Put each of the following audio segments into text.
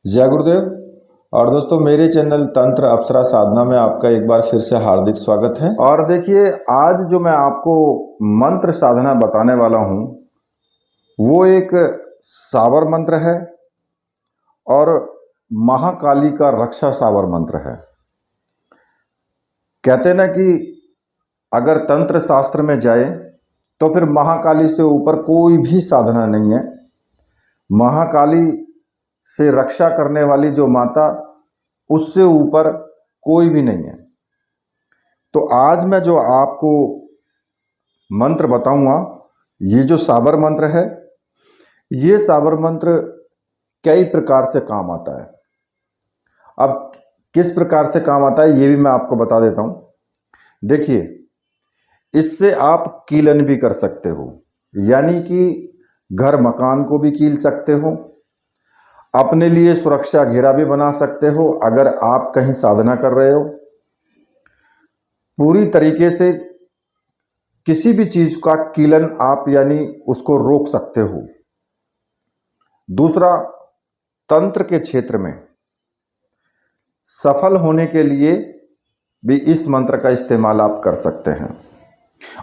जय गुरुदेव। और दोस्तों, मेरे चैनल तंत्र अप्सरा साधना में आपका एक बार फिर से हार्दिक स्वागत है। और देखिए, आज जो मैं आपको मंत्र साधना बताने वाला हूं वो एक सावर मंत्र है और महाकाली का रक्षा सावर मंत्र है। कहते हैं ना कि अगर तंत्र शास्त्र में जाए तो फिर महाकाली से ऊपर कोई भी साधना नहीं है। महाकाली से रक्षा करने वाली जो माता, उससे ऊपर कोई भी नहीं है। तो आज मैं जो आपको मंत्र बताऊंगा, ये जो साबर मंत्र है, ये साबर मंत्र कई प्रकार से काम आता है। अब किस प्रकार से काम आता है ये भी मैं आपको बता देता हूं। देखिए, इससे आप कीलन भी कर सकते हो, यानी कि घर मकान को भी कील सकते हो, अपने लिए सुरक्षा घेरा भी बना सकते हो। अगर आप कहीं साधना कर रहे हो, पूरी तरीके से किसी भी चीज का कीलन आप यानी उसको रोक सकते हो। दूसरा, तंत्र के क्षेत्र में सफल होने के लिए भी इस मंत्र का इस्तेमाल आप कर सकते हैं।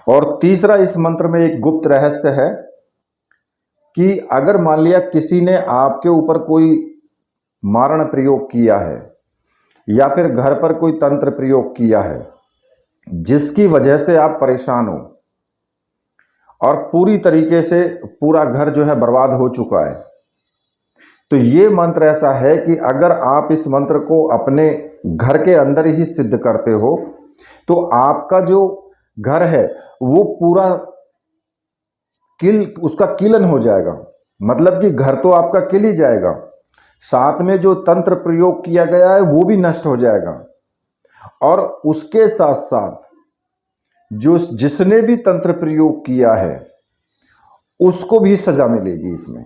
और तीसरा, इस मंत्र में एक गुप्त रहस्य है कि अगर मान लिया किसी ने आपके ऊपर कोई मारण प्रयोग किया है या फिर घर पर कोई तंत्र प्रयोग किया है जिसकी वजह से आप परेशान हो और पूरी तरीके से पूरा घर जो है बर्बाद हो चुका है, तो ये मंत्र ऐसा है कि अगर आप इस मंत्र को अपने घर के अंदर ही सिद्ध करते हो तो आपका जो घर है वो पूरा उसका कीलन हो जाएगा। मतलब कि घर तो आपका किल ही जाएगा, साथ में जो तंत्र प्रयोग किया गया है वो भी नष्ट हो जाएगा, और उसके साथ साथ जो जिसने भी तंत्र प्रयोग किया है उसको भी सजा मिलेगी। इसमें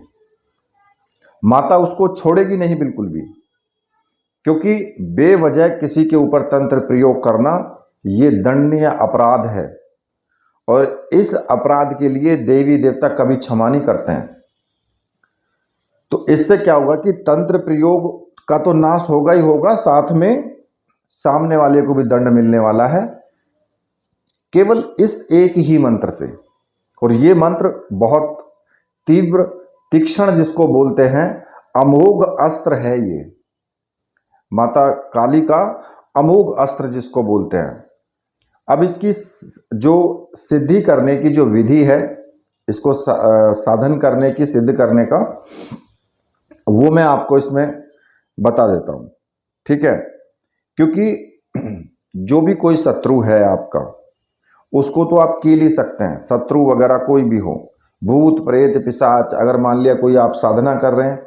माता उसको छोड़ेगी नहीं बिल्कुल भी, क्योंकि बेवजह किसी के ऊपर तंत्र प्रयोग करना ये दंडनीय अपराध है, और इस अपराध के लिए देवी देवता कभी क्षमा नहीं करते हैं। तो इससे क्या होगा कि तंत्र प्रयोग का तो नाश होगा ही होगा, साथ में सामने वाले को भी दंड मिलने वाला है, केवल इस एक ही मंत्र से। और ये मंत्र बहुत तीव्र तीक्ष्ण, जिसको बोलते हैं अमोघ अस्त्र है। ये माता काली का अमोघ अस्त्र जिसको बोलते हैं। अब इसकी जो सिद्धि करने की जो विधि है, इसको साधन करने की, सिद्ध करने का, वो मैं आपको इसमें बता देता हूं, ठीक है। क्योंकि जो भी कोई शत्रु है आपका, उसको तो आप कील ही सकते हैं। शत्रु वगैरह कोई भी हो, भूत प्रेत पिशाच, अगर मान लिया कोई आप साधना कर रहे हैं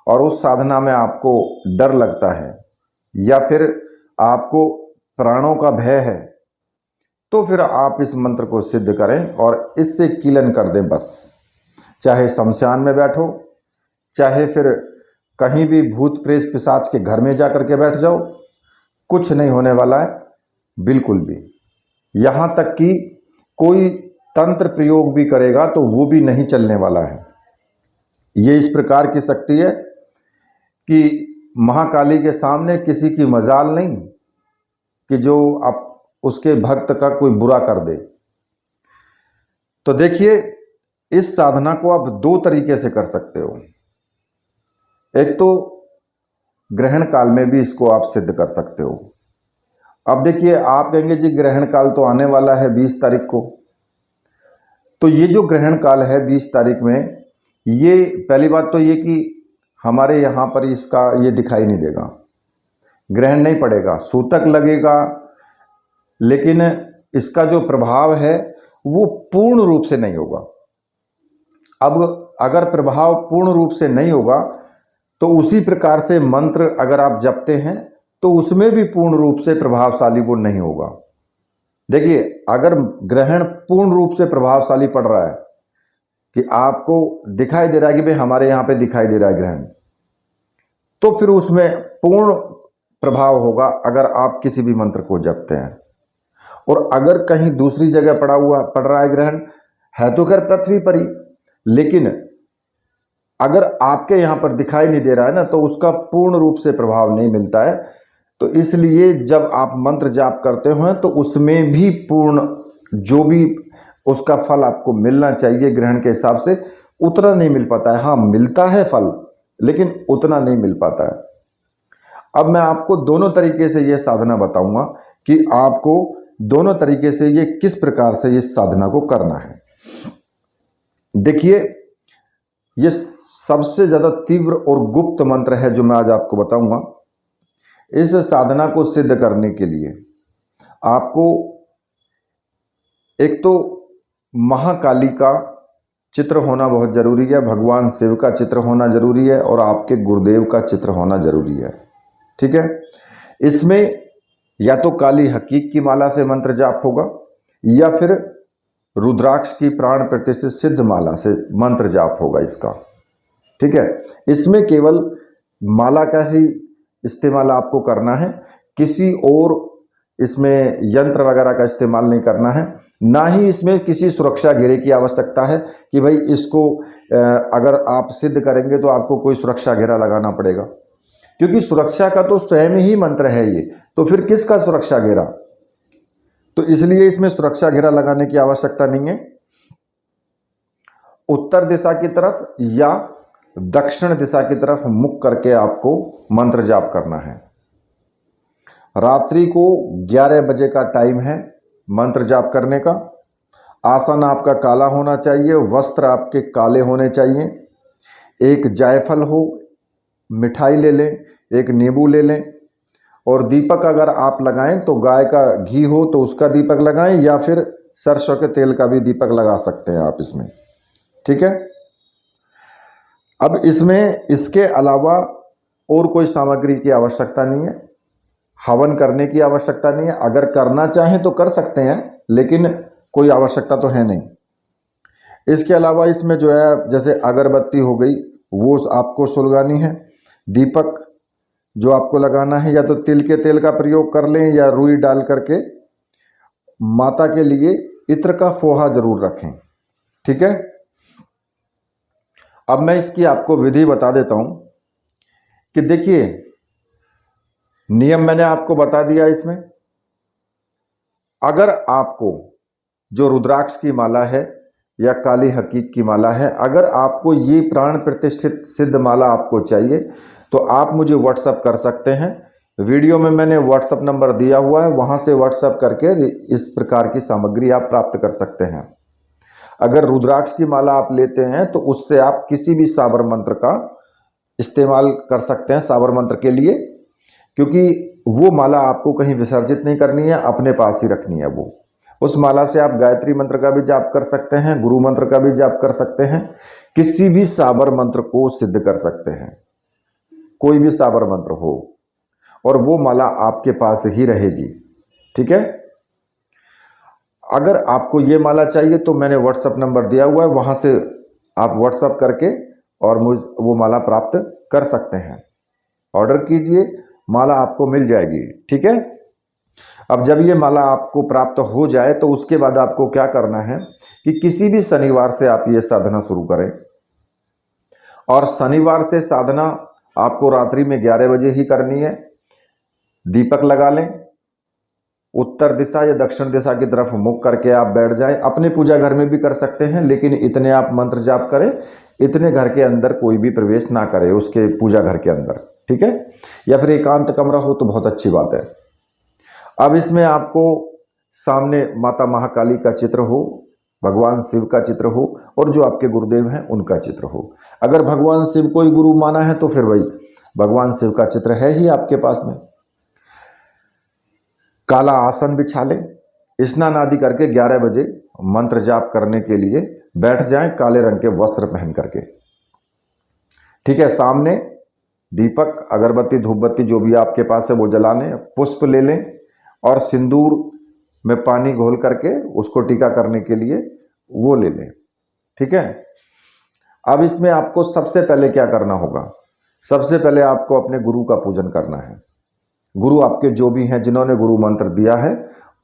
और उस साधना में आपको डर लगता है या फिर आपको प्राणों का भय है, तो फिर आप इस मंत्र को सिद्ध करें और इससे कीलन कर दें बस। चाहे शमशान में बैठो, चाहे फिर कहीं भी भूत प्रेत पिशाच के घर में जाकर के बैठ जाओ, कुछ नहीं होने वाला है बिल्कुल भी। यहां तक कि कोई तंत्र प्रयोग भी करेगा तो वो भी नहीं चलने वाला है। ये इस प्रकार की शक्ति है कि महाकाली के सामने किसी की मजाल नहीं कि जो आप उसके भक्त का कोई बुरा कर दे। तो देखिए, इस साधना को आप दो तरीके से कर सकते हो। एक तो ग्रहण काल में भी इसको आप सिद्ध कर सकते हो। अब देखिए, आप कहेंगे जी ग्रहण काल तो आने वाला है 20 तारीख को, तो ये जो ग्रहण काल है 20 तारीख में, ये पहली बात तो ये कि हमारे यहाँ पर इसका ये दिखाई नहीं देगा, ग्रहण नहीं पड़ेगा, सूतक लगेगा, लेकिन इसका जो प्रभाव है वो पूर्ण रूप से नहीं होगा। अब अगर प्रभाव पूर्ण रूप से नहीं होगा तो उसी प्रकार से मंत्र अगर आप जपते हैं तो उसमें भी पूर्ण रूप से प्रभावशाली वो नहीं होगा। देखिए, अगर ग्रहण पूर्ण रूप से प्रभावशाली पड़ रहा है कि आपको दिखाई दे रहा है कि भाई हमारे यहाँ पे दिखाई दे रहा है ग्रहण, तो फिर उसमें पूर्ण प्रभाव होगा अगर आप किसी भी मंत्र को जपते हैं। और अगर कहीं दूसरी जगह पड़ रहा है ग्रहण, है तो खैर पृथ्वी पर ही, लेकिन अगर आपके यहाँ पर दिखाई नहीं दे रहा है ना, तो उसका पूर्ण रूप से प्रभाव नहीं मिलता है। तो इसलिए जब आप मंत्र जाप करते हो तो उसमें भी पूर्ण जो भी उसका फल आपको मिलना चाहिए ग्रहण के हिसाब से, उतना नहीं मिल पाता है। हाँ, मिलता है फल, लेकिन उतना नहीं मिल पाता है। अब मैं आपको दोनों तरीके से ये साधना बताऊंगा कि आपको दोनों तरीके से ये किस प्रकार से इस साधना को करना है। देखिए, ये सबसे ज्यादा तीव्र और गुप्त मंत्र है जो मैं आज आपको बताऊंगा। इस साधना को सिद्ध करने के लिए आपको एक तो महाकाली का चित्र होना बहुत जरूरी है, भगवान शिव का चित्र होना जरूरी है, और आपके गुरुदेव का चित्र होना जरूरी है। ठीक है, इसमें या तो काली हकीक की माला से मंत्र जाप होगा, या फिर रुद्राक्ष की प्राण प्रतिष्ठित सिद्ध माला से मंत्र जाप होगा इसका। ठीक है, इसमें केवल माला का ही इस्तेमाल आपको करना है, किसी और इसमें यंत्र वगैरह का इस्तेमाल नहीं करना है। ना ही इसमें किसी सुरक्षा घेरे की आवश्यकता है कि भाई इसको अगर आप सिद्ध करेंगे तो आपको कोई सुरक्षा घेरा लगाना पड़ेगा, क्योंकि सुरक्षा का तो स्वयं ही मंत्र है ये, तो फिर किसका सुरक्षा घेरा। तो इसलिए इसमें सुरक्षा घेरा लगाने की आवश्यकता नहीं है। उत्तर दिशा की तरफ या दक्षिण दिशा की तरफ मुख करके आपको मंत्र जाप करना है। रात्रि को 11 बजे का टाइम है मंत्र जाप करने का। आसन आपका काला होना चाहिए, वस्त्र आपके काले होने चाहिए। एक जायफल हो, मिठाई ले लें, एक नींबू ले लें, और दीपक अगर आप लगाएं तो गाय का घी हो तो उसका दीपक लगाएं, या फिर सरसों के तेल का भी दीपक लगा सकते हैं आप इसमें। ठीक है, अब इसमें इसके अलावा और कोई सामग्री की आवश्यकता नहीं है, हवन करने की आवश्यकता नहीं है। अगर करना चाहें तो कर सकते हैं, लेकिन कोई आवश्यकता तो है नहीं। इसके अलावा इसमें जो है, जैसे अगरबत्ती हो गई वो आपको सुलगानी है। दीपक जो आपको लगाना है, या तो तिल के तेल का प्रयोग कर लें, या रुई डाल करके माता के लिए इत्र का फोहा जरूर रखें। ठीक है, अब मैं इसकी आपको विधि बता देता हूं कि देखिए, नियम मैंने आपको बता दिया। इसमें अगर आपको जो रुद्राक्ष की माला है या काली हकीक की माला है, अगर आपको ये प्राण प्रतिष्ठित सिद्ध माला आपको चाहिए तो आप मुझे व्हाट्सअप कर सकते हैं। वीडियो में मैंने व्हाट्सअप नंबर दिया हुआ है, वहां से व्हाट्सअप करके इस प्रकार की सामग्री आप प्राप्त कर सकते हैं। अगर रुद्राक्ष की माला आप लेते हैं तो उससे आप किसी भी साबर मंत्र का इस्तेमाल कर सकते हैं साबर मंत्र के लिए, क्योंकि वो माला आपको कहीं विसर्जित नहीं करनी है, अपने पास ही रखनी है। वो उस माला से आप गायत्री मंत्र का भी जाप कर सकते हैं, गुरु मंत्र का भी जाप कर सकते हैं, किसी भी साबर मंत्र को सिद्ध कर सकते हैं, कोई भी साबर मंत्र हो, और वो माला आपके पास ही रहेगी। ठीक है, अगर आपको ये माला चाहिए तो मैंने व्हाट्सअप नंबर दिया हुआ है, वहां से आप व्हाट्सअप करके और मुझ वो माला प्राप्त कर सकते हैं। ऑर्डर कीजिए, माला आपको मिल जाएगी। ठीक है, अब जब ये माला आपको प्राप्त हो जाए तो उसके बाद आपको क्या करना है कि किसी भी शनिवार से आप ये साधना शुरू करें, और शनिवार से साधना आपको रात्रि में 11 बजे ही करनी है। दीपक लगा लें, उत्तर दिशा या दक्षिण दिशा की तरफ मुख करके आप बैठ जाएं। अपने पूजा घर में भी कर सकते हैं, लेकिन इतने आप मंत्र जाप करें, इतने घर के अंदर कोई भी प्रवेश ना करे, उसके पूजा घर के अंदर। ठीक है, या फिर एकांत कमरा हो तो बहुत अच्छी बात है। अब इसमें आपको सामने माता महाकाली का चित्र हो, भगवान शिव का चित्र हो, और जो आपके गुरुदेव हैं उनका चित्र हो। अगर भगवान शिव को ही गुरु माना है तो फिर वही भगवान शिव का चित्र है ही आपके पास में। काला आसन बिछा लें, स्नान आदि करके 11 बजे मंत्र जाप करने के लिए बैठ जाएं, काले रंग के वस्त्र पहन करके। ठीक है, सामने दीपक, अगरबत्ती, धूपबत्ती जो भी आपके पास है वो जला लें, पुष्प ले लें, और सिंदूर में पानी घोल करके उसको टीका करने के लिए वो ले लें। ठीक है, अब इसमें आपको सबसे पहले क्या करना होगा, सबसे पहले आपको अपने गुरु का पूजन करना है। गुरु आपके जो भी हैं, जिन्होंने गुरु मंत्र दिया है,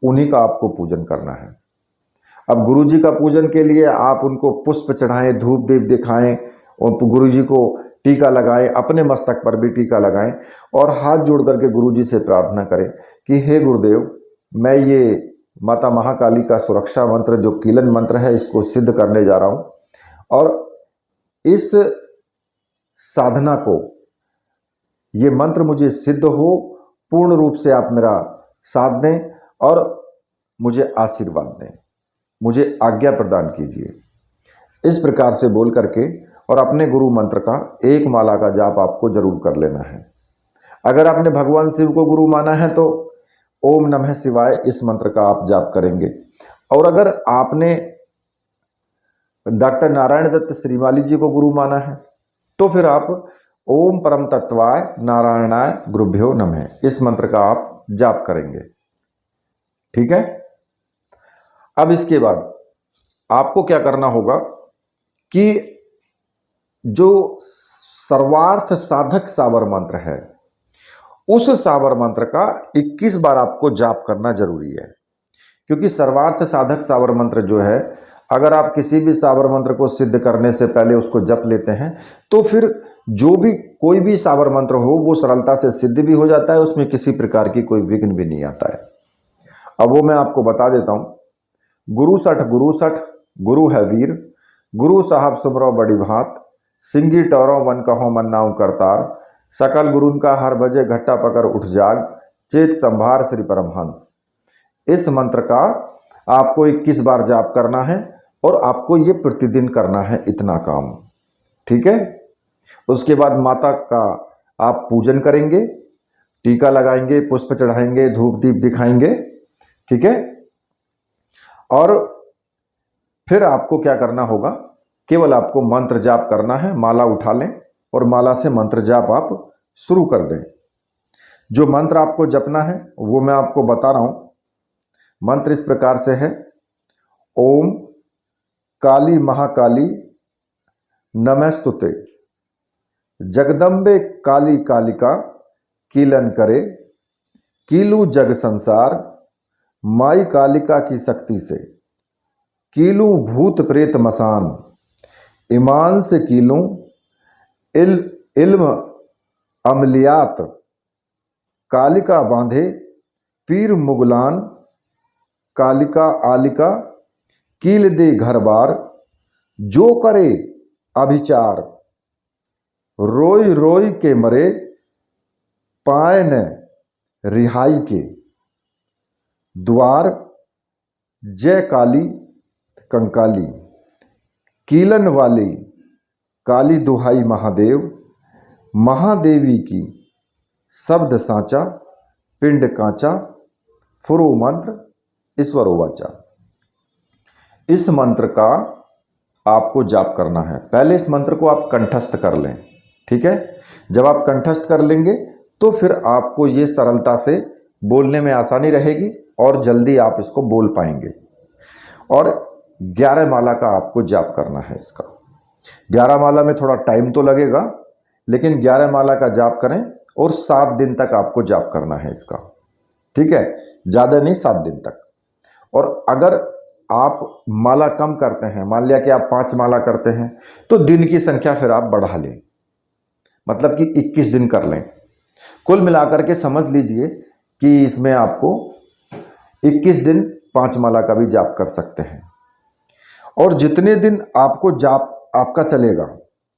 उन्हीं का आपको पूजन करना है। अब गुरु जी का पूजन के लिए आप उनको पुष्प चढ़ाएं, धूप दीप दिखाएं, और गुरु जी को टीका लगाएं, अपने मस्तक पर भी टीका लगाएं और हाथ जोड़ करके गुरु जी से प्रार्थना करें कि हे गुरुदेव, मैं ये माता महाकाली का सुरक्षा मंत्र जो कीलन मंत्र है इसको सिद्ध करने जा रहा हूं और इस साधना को, ये मंत्र मुझे सिद्ध हो, पूर्ण रूप से आप मेरा साथ दें और मुझे आशीर्वाद दें, मुझे आज्ञा प्रदान कीजिए। इस प्रकार से बोल करके और अपने गुरु मंत्र का एक माला का जाप आपको जरूर कर लेना है। अगर आपने भगवान शिव को गुरु माना है तो ओम नमः शिवाय इस मंत्र का आप जाप करेंगे। और अगर आपने डॉक्टर नारायण दत्त श्रीमाली जी को गुरु माना है तो फिर आप ओम परम तत्वाय नारायणाय गुरुभ्यो नमः इस मंत्र का आप जाप करेंगे। ठीक है। अब इसके बाद आपको क्या करना होगा कि जो सर्वार्थ साधक सावर मंत्र है उस सावर मंत्र का 21 बार आपको जाप करना जरूरी है। क्योंकि सर्वार्थ साधक सावर मंत्र जो है, अगर आप किसी भी सावर मंत्र को सिद्ध करने से पहले उसको जप लेते हैं तो फिर जो भी कोई भी सावर मंत्र हो वो सरलता से सिद्ध भी हो जाता है, उसमें किसी प्रकार की कोई विघ्न भी नहीं आता है। अब वो मैं आपको बता देता हूं। गुरु सठ गुरु है वीर, गुरु साहब सुमरो बड़ी भात, सिंगी टौरों वन कहो मन नाउ करतार, सकल गुरुन का हर बजे घट्टा पकड़ उठ जाग, चेत संभार श्री परमहंस। इस मंत्र का आपको 21 बार जाप करना है और आपको ये प्रतिदिन करना है, इतना काम। ठीक है। उसके बाद माता का आप पूजन करेंगे, टीका लगाएंगे, पुष्प चढ़ाएंगे, धूप दीप दिखाएंगे। ठीक है। और फिर आपको क्या करना होगा, केवल आपको मंत्र जाप करना है। माला उठा लें और माला से मंत्र जाप आप शुरू कर दें। जो मंत्र आपको जपना है वो मैं आपको बता रहा हूं। मंत्र इस प्रकार से है, ओम काली महाकाली नमस्तुते, जगदम्बे काली कालिका कीलन करे, कीलू जग संसार माई कालिका की शक्ति से, कीलू भूत प्रेत मसान, ईमान से कीलू इल्म अमलियात, कालिका बांधे पीर मुगलान, कालिका आलिका कील दे घर बार, जो करे अभिचार रोई रोई के मरे, पाए न रिहाई के, द्वार जय काली कंकाली, कीलन वाली काली दुहाई महादेव, महादेवी की शब्द सांचा, पिंड कांचा, फुरो मंत्र ईश्वरो वाचा। इस मंत्र का आपको जाप करना है। पहले इस मंत्र को आप कंठस्थ कर लें। ठीक है। जब आप कंठस्थ कर लेंगे तो फिर आपको ये सरलता से बोलने में आसानी रहेगी और जल्दी आप इसको बोल पाएंगे। और 11 माला का आपको जाप करना है। इसका 11 माला में थोड़ा टाइम तो लगेगा, लेकिन 11 माला का जाप करें और 7 दिन तक आपको जाप करना है इसका। ठीक है। ज़्यादा नहीं, 7 दिन तक। और अगर आप माला कम करते हैं, मान लिया कि आप 5 माला करते हैं, तो दिन की संख्या फिर आप बढ़ा लें, मतलब कि 21 दिन कर लें। कुल मिलाकर के समझ लीजिए कि इसमें आपको 21 दिन 5 माला का भी जाप कर सकते हैं। और जितने दिन आपको जाप आपका चलेगा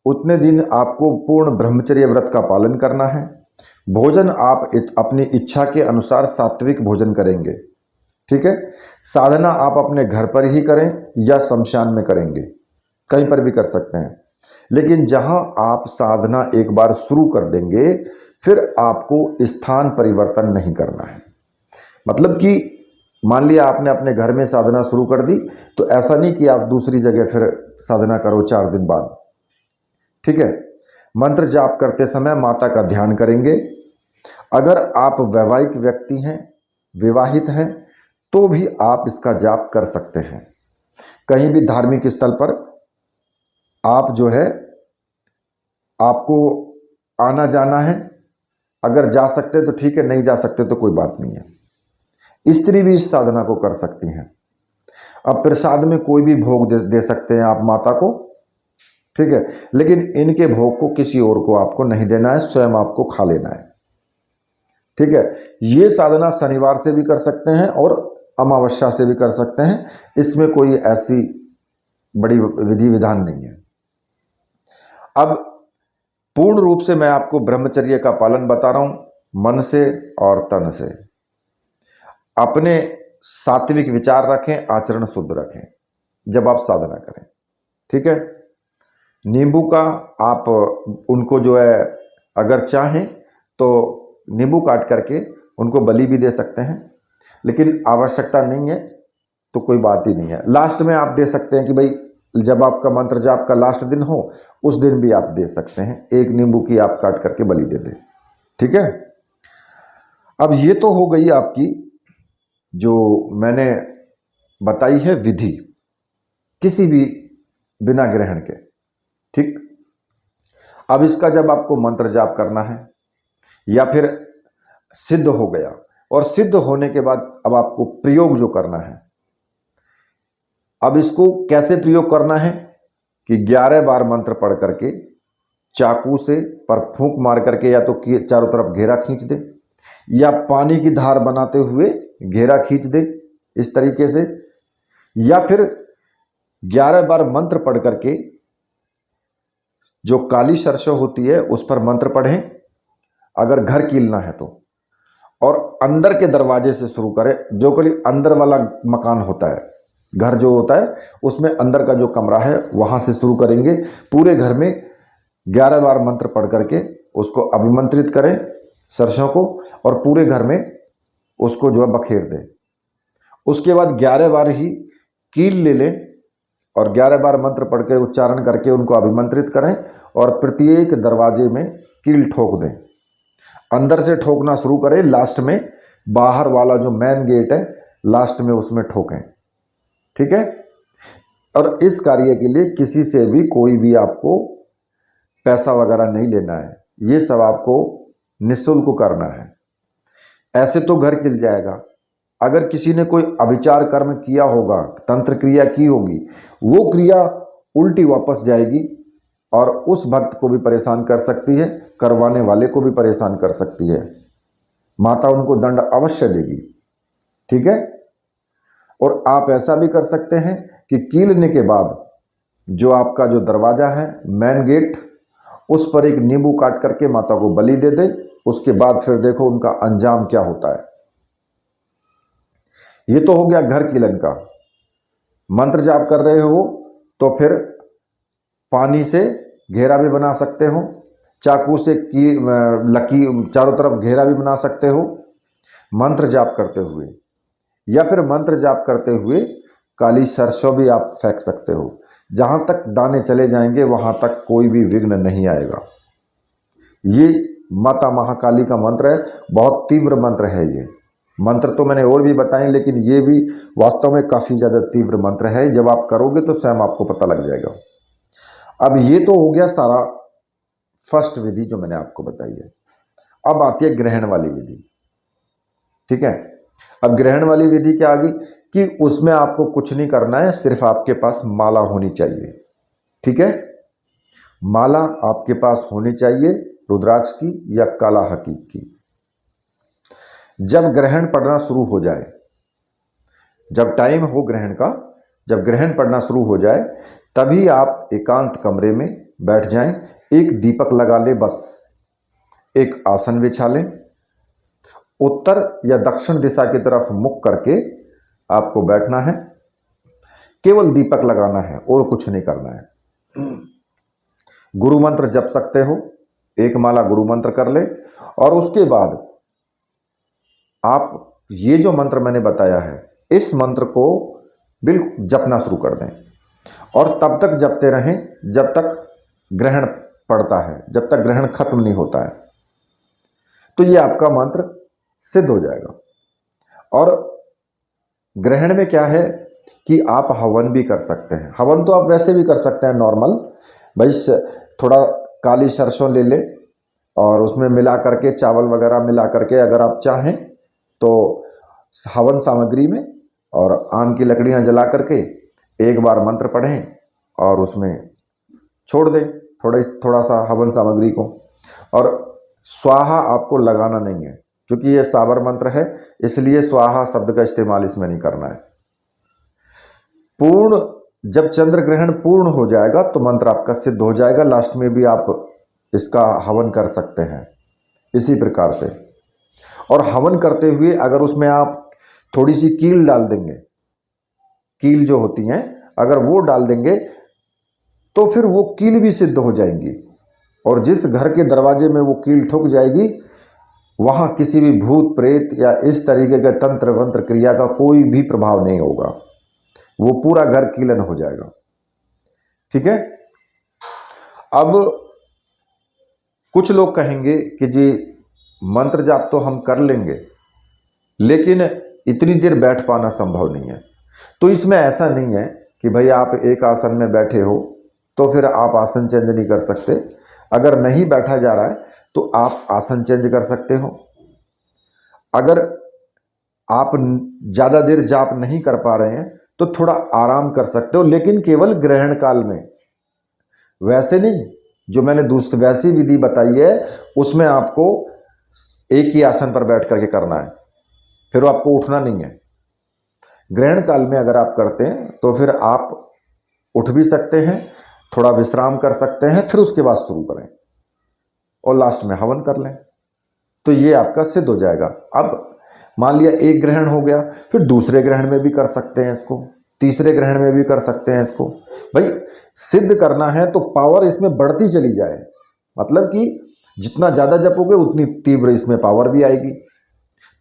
उतने दिन आपको पूर्ण ब्रह्मचर्य व्रत का पालन करना है। भोजन आप अपनी इच्छा के अनुसार सात्विक भोजन करेंगे। ठीक है। साधना आप अपने घर पर ही करें या शमशान में करेंगे, कहीं पर भी कर सकते हैं। लेकिन जहां आप साधना एक बार शुरू कर देंगे फिर आपको स्थान परिवर्तन नहीं करना है। मतलब कि मान लिया आपने अपने घर में साधना शुरू कर दी, तो ऐसा नहीं कि आप दूसरी जगह फिर साधना करो 4 दिन बाद। ठीक है। मंत्र जाप करते समय माता का ध्यान करेंगे। अगर आप वैवाहिक व्यक्ति हैं, विवाहित हैं, तो भी आप इसका जाप कर सकते हैं। कहीं भी धार्मिक स्थल पर आप जो है आपको आना जाना है, अगर जा सकते तो ठीक है, नहीं जा सकते तो कोई बात नहीं है। स्त्री भी इस साधना को कर सकती हैं। अब प्रसाद में कोई भी भोग दे सकते हैं आप माता को। ठीक है। लेकिन इनके भोग को किसी और को आपको नहीं देना है, स्वयं आपको खा लेना है। ठीक है। ये साधना शनिवार से भी कर सकते हैं और अमावस्या से भी कर सकते हैं, इसमें कोई ऐसी बड़ी विधि विधान नहीं है। अब पूर्ण रूप से मैं आपको ब्रह्मचर्य का पालन बता रहा हूं, मन से और तन से। अपने सात्विक विचार रखें, आचरण शुद्ध रखें जब आप साधना करें। ठीक है। नींबू का आप उनको जो है अगर चाहें तो नींबू काट करके उनको बलि भी दे सकते हैं, लेकिन आवश्यकता नहीं है तो कोई बात ही नहीं है। लास्ट में आप दे सकते हैं कि भाई जब आपका मंत्र जाप का लास्ट दिन हो उस दिन भी आप दे सकते हैं, एक नींबू की आप काट करके बलि दे दें। ठीक है। अब ये तो हो गई आपकी जो मैंने बताई है विधि, किसी भी बिना ग्रहण के। ठीक। अब इसका जब आपको मंत्र जाप करना है या फिर सिद्ध हो गया, और सिद्ध होने के बाद अब आपको प्रयोग जो करना है, अब इसको कैसे प्रयोग करना है कि 11 बार मंत्र पढ़ करके चाकू से पर फूंक मार करके या तो चारों तरफ घेरा खींच दे, या पानी की धार बनाते हुए घेरा खींच दे इस तरीके से, या फिर 11 बार मंत्र पढ़ करके जो काली सरसों होती है उस पर मंत्र पढ़ें अगर घर कीलना है तो, और अंदर के दरवाजे से शुरू करें। जो कोई अंदर वाला मकान होता है, घर जो होता है उसमें अंदर का जो कमरा है वहां से शुरू करेंगे। पूरे घर में 11 बार मंत्र पढ़ करके उसको अभिमंत्रित करें सरसों को, और पूरे घर में उसको जो है बखेर दें। उसके बाद 11 बार ही कील ले लें और 11 बार मंत्र पढ़ के उच्चारण करके उनको अभिमंत्रित करें, और प्रत्येक दरवाजे में कील ठोक दें। अंदर से ठोकना शुरू करें, लास्ट में बाहर वाला जो मेन गेट है लास्ट में उसमें ठोकें। ठीक है। और इस कार्य के लिए किसी से भी कोई भी आपको पैसा वगैरह नहीं लेना है, ये सब आपको निःशुल्क करना है। ऐसे तो घर खिल जाएगा, अगर किसी ने कोई अभिचार कर्म किया होगा, तंत्र क्रिया की होगी, वो क्रिया उल्टी वापस जाएगी और उस भक्त को भी परेशान कर सकती है, करवाने वाले को भी परेशान कर सकती है। माता उनको दंड अवश्य देगी। ठीक है। और आप ऐसा भी कर सकते हैं कि कीलने के बाद जो आपका जो दरवाजा है मेन गेट, उस पर एक नींबू काट करके माता को बलि दे दे। उसके बाद फिर देखो उनका अंजाम क्या होता है। ये तो हो गया घर कीलन का। मंत्र जाप कर रहे हो तो फिर पानी से घेरा भी बना सकते हो, चाकू से लकी चारों तरफ घेरा भी बना सकते हो मंत्र जाप करते हुए, या फिर मंत्र जाप करते हुए काली सरसों भी आप फेंक सकते हो। जहां तक दाने चले जाएंगे वहां तक कोई भी विघ्न नहीं आएगा। ये माता महाकाली का मंत्र है, बहुत तीव्र मंत्र है। ये मंत्र तो मैंने और भी बताए, लेकिन ये भी वास्तव में काफी ज्यादा तीव्र मंत्र है। जब आप करोगे तो स्वयं आपको पता लग जाएगा। अब ये तो हो गया सारा फर्स्ट विधि जो मैंने आपको बताई है। अब आती है ग्रहण वाली विधि। ठीक है। अब ग्रहण वाली विधि क्या आ गई कि उसमें आपको कुछ नहीं करना है, सिर्फ आपके पास माला होनी चाहिए। ठीक है। माला आपके पास होनी चाहिए रुद्राक्ष की या काला हकीक की। जब ग्रहण पड़ना शुरू हो जाए, जब टाइम हो ग्रहण का, जब ग्रहण पड़ना शुरू हो जाए तभी आप एकांत कमरे में बैठ जाएं, एक दीपक लगा ले, बस एक आसन बिछा लें, उत्तर या दक्षिण दिशा की तरफ मुख करके आपको बैठना है, केवल दीपक लगाना है और कुछ नहीं करना है। गुरु मंत्र जप सकते हो, एक माला गुरु मंत्र कर ले, और उसके बाद आप ये जो मंत्र मैंने बताया है इस मंत्र को बिल्कुल जपना शुरू कर दें, और तब तक जपते रहें जब तक ग्रहण पड़ता है, जब तक ग्रहण खत्म नहीं होता है। तो ये आपका मंत्र सिद्ध हो जाएगा। और ग्रहण में क्या है कि आप हवन भी कर सकते हैं। हवन तो आप वैसे भी कर सकते हैं नॉर्मल, भाई थोड़ा काली सरसों ले लें और उसमें मिला करके चावल वगैरह मिला करके अगर आप चाहें तो हवन सामग्री में और आम की लकड़ियां जला करके एक बार मंत्र पढ़ें और उसमें छोड़ दें थोड़ा सा हवन सामग्री को। और स्वाहा आपको लगाना नहीं है, क्योंकि ये साबर मंत्र है, इसलिए स्वाहा शब्द का इस्तेमाल इसमें नहीं करना है। पूर्ण, जब चंद्र ग्रहण पूर्ण हो जाएगा तो मंत्र आपका सिद्ध हो जाएगा। लास्ट में भी आप इसका हवन कर सकते हैं इसी प्रकार से। और हवन करते हुए अगर उसमें आप थोड़ी सी कील डाल देंगे, कील जो होती हैं अगर वो डाल देंगे तो फिर वो कील भी सिद्ध हो जाएंगी। और जिस घर के दरवाजे में वो कील ठुक जाएगी, वहां किसी भी भूत प्रेत या इस तरीके के तंत्र वंत्र क्रिया का कोई भी प्रभाव नहीं होगा, वो पूरा घर कीलन हो जाएगा। ठीक है। अब कुछ लोग कहेंगे कि जी मंत्र जाप तो हम कर लेंगे, लेकिन इतनी देर बैठ पाना संभव नहीं है। तो इसमें ऐसा नहीं है कि भाई आप एक आसन में बैठे हो तो फिर आप आसन चेंज नहीं कर सकते। अगर नहीं बैठा जा रहा है तो आप आसन चेंज कर सकते हो। अगर आप ज़्यादा देर जाप नहीं कर पा रहे हैं तो थोड़ा आराम कर सकते हो, लेकिन केवल ग्रहण काल में। वैसे नहीं, जो मैंने दूसरी वैसी विधि बताई है उसमें आपको एक ही आसन पर बैठ करके करना है, फिर आपको उठना नहीं है। ग्रहण काल में अगर आप करते हैं तो फिर आप उठ भी सकते हैं, थोड़ा विश्राम कर सकते हैं, फिर उसके बाद शुरू करें और लास्ट में हवन कर लें, तो ये आपका सिद्ध हो जाएगा। अब मान लिया एक ग्रहण हो गया, फिर दूसरे ग्रहण में भी कर सकते हैं इसको, तीसरे ग्रहण में भी कर सकते हैं इसको। भाई सिद्ध करना है तो पावर इसमें बढ़ती चली जाए, मतलब कि जितना ज़्यादा जपोगे उतनी तीव्र इसमें पावर भी आएगी।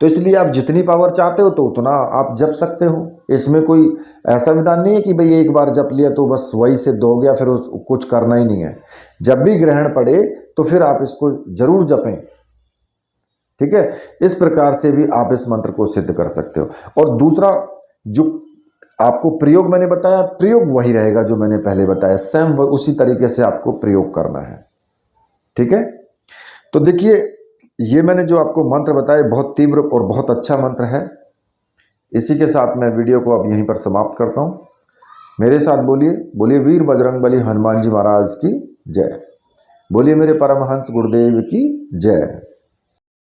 तो इसलिए आप जितनी पावर चाहते हो तो उतना आप जप सकते हो। इसमें कोई ऐसा विधान नहीं है कि भाई एक बार जप लिया तो बस वही सिद्ध हो गया, फिर कुछ करना ही नहीं है। जब भी ग्रहण पड़े तो फिर आप इसको जरूर जपें। ठीक है। इस प्रकार से भी आप इस मंत्र को सिद्ध कर सकते हो। और दूसरा जो आपको प्रयोग मैंने बताया, प्रयोग वही रहेगा जो मैंने पहले बताया, सेम उसी तरीके से आपको प्रयोग करना है। ठीक है। तो देखिए, ये मैंने जो आपको मंत्र बताया बहुत तीव्र और बहुत अच्छा मंत्र है। इसी के साथ मैं वीडियो को अब यहीं पर समाप्त करता हूँ। मेरे साथ बोलिए, बोलिए वीर बजरंगबली हनुमान जी महाराज की जय। बोलिए मेरे परमहंस गुरुदेव की जय।